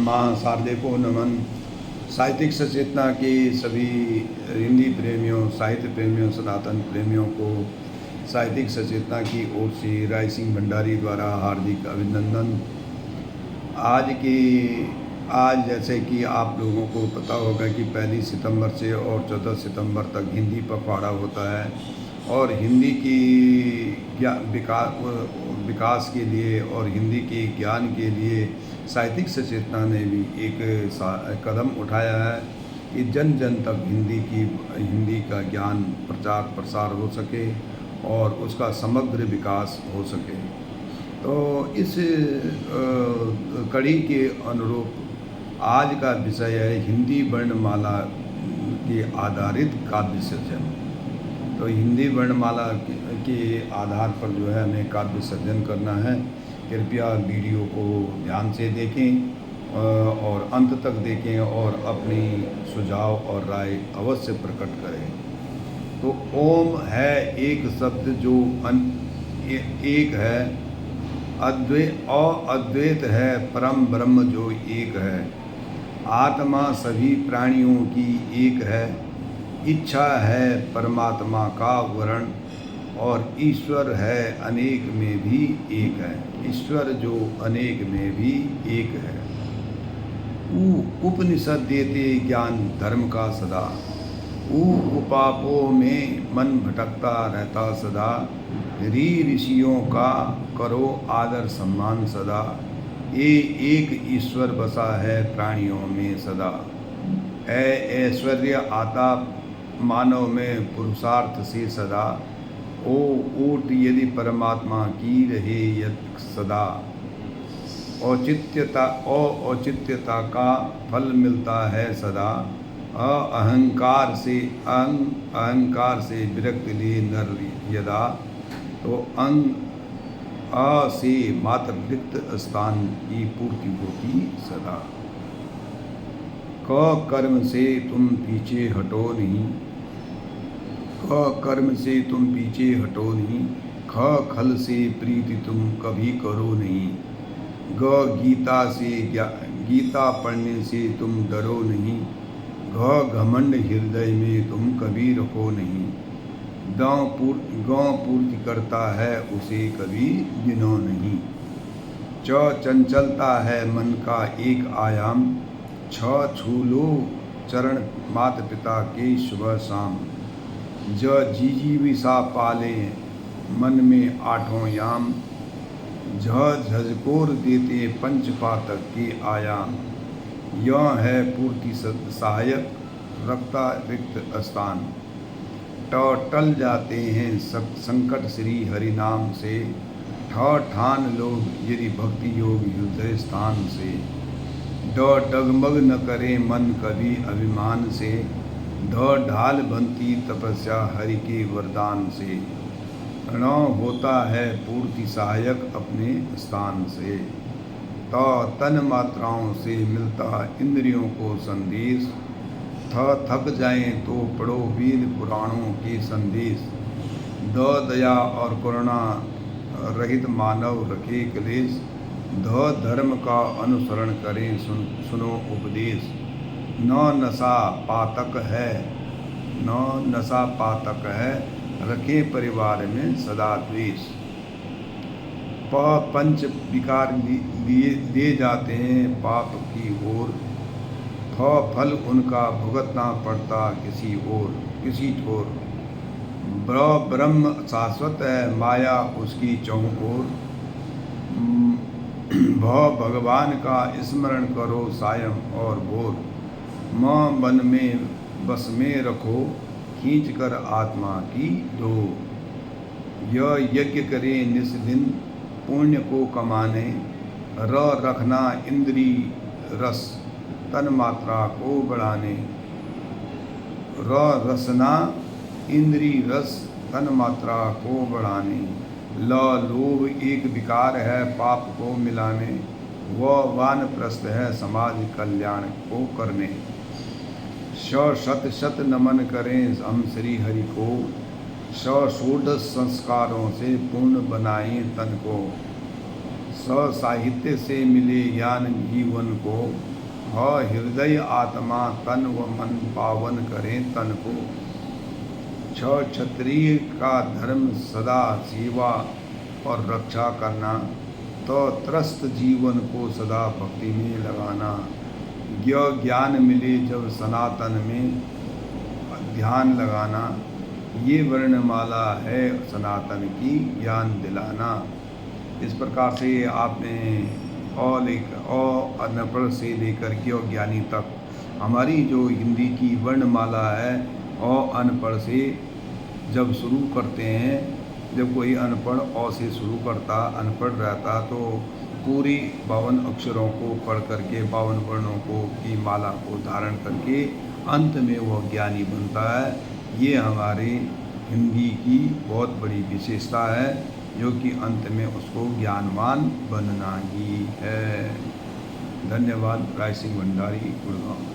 माँ शारदे को नमन। साहित्यिक सचेतना के सभी हिंदी प्रेमियों, साहित्य प्रेमियों, सनातन प्रेमियों को साहित्यिक सचेतना की ओर से राय सिंह भंडारी द्वारा हार्दिक अभिनंदन। आज जैसे कि आप लोगों को पता होगा कि 1 सितंबर से और 14 सितंबर तक हिंदी पखवाड़ा होता है और हिंदी की विकास के लिए और हिंदी के ज्ञान के लिए साहित्यिक सचेतना ने भी एक कदम उठाया है कि जन जन तक हिंदी का ज्ञान प्रचार प्रसार हो सके और उसका समग्र विकास हो सके। तो इस कड़ी के अनुरूप आज का विषय है हिंदी वर्णमाला के आधारित काव्य सृजन। तो हिंदी वर्णमाला के आधार पर जो है हमें काव्य सृजन करना है। कृपया वीडियो को ध्यान से देखें और अंत तक देखें और अपनी सुझाव और राय अवश्य प्रकट करें। तो ओम है एक शब्द जो एक है, अद्वैत है परम ब्रह्म जो एक है। आत्मा सभी प्राणियों की एक है, इच्छा है परमात्मा का वर्ण और ईश्वर है अनेक में भी एक है। ईश्वर जो अनेक में भी एक है। उपनिषद देते ज्ञान धर्म का सदा, उपापों में मन भटकता रहता सदा। ऋषियों का करो आदर सम्मान सदा, एक ईश्वर बसा है प्राणियों में सदा। ऐश्वर्य आता मानव में पुरुषार्थ से सदा, ओट यदि परमात्मा की रहे यद सदा। औचित्यता का फल मिलता है सदा, अहंकार से विरक्त ले नर यदा। तो अ से मात्र रिक्त स्थान की पूर्ति होती सदा। क कर्म से तुम पीछे हटो नहीं, कर्म से तुम पीछे हटो नहीं। खल से प्रीति तुम कभी करो नहीं। गीता पढ़ने से तुम डरो नहीं। घमंड हृदय में तुम कभी रखो नहीं। गाँव पूर्ति करता है उसे कभी गिनो नहीं। चंचलता है मन का एक आयाम, छू लो चरण माता पिता के सुबह शाम। जीविसा पाले मन में आठों याम, झकोर देते पंचपातक के आयाम। यह है पूर्ति सहायक रखता रिक्त स्थान। टल जाते हैं संकट श्री हरि नाम से, ठान लोग यदि भक्ति योग हृदय स्थान से। डगमग न करे मन कभी अभिमान से, ढाल बनती तपस्या हरि के वरदान से। प्रणव होता है पूर्ति सहायक अपने स्थान से। तन मात्राओं से मिलता इंद्रियों को संदेश, थक जाएं तो पढ़ो वेद पुराणों के संदेश। दया और करुणा रहित मानव रखे क्लेश, धर्म का अनुसरण करें सुनो उपदेश। नशा पातक है रखे परिवार में सदा द्वेष। पंच विकार लिए जाते हैं पाप की ओर, फल उनका भुगतना पड़ता किसी ठोर। ब्रह्म शाश्वत है माया उसकी चौकोर, भगवान का स्मरण करो सायं और भोर। माँ मन में बस में रखो खींच कर आत्मा की डोर। यह यज्ञ करे निस दिन पुण्य को कमाने, रखना इंद्री रस तन मात्रा को बढ़ाने। रसना इंद्री रस तन मात्रा को बढ़ाने। लोभ एक विकार है पाप को मिलाने, वह वानप्रस्थ है समाज कल्याण को करने। शत नमन करें हम श्री हरि को, षोडश संस्कारों से पूर्ण बनाएं तन को। साहित्य से मिले ज्ञान जीवन को, हो हृदय आत्मा तन व मन पावन करें तन को। क्षत्रिय का धर्म सदा सेवा और रक्षा करना, तो त्रस्त जीवन को सदा भक्ति में लगाना। ज्ञान मिले जब सनातन में ध्यान लगाना, ये वर्णमाला है सनातन की ज्ञान दिलाना। इस प्रकार से आपने अनपढ़ से लेकर के और ज्ञानी तक हमारी जो हिंदी की वर्णमाला है, अनपढ़ से जब शुरू करते हैं, जब कोई अनपढ़ से शुरू करता, अनपढ़ रहता, तो पूरी 52 अक्षरों को पढ़ करके 52 वर्णों को की माला को धारण करके अंत में वह ज्ञानी बनता है। ये हमारे हिंदी की बहुत बड़ी विशेषता है, जो कि अंत में उसको ज्ञानवान बनना ही है। धन्यवाद। राय सिंह भंडारी, गुड़गांव।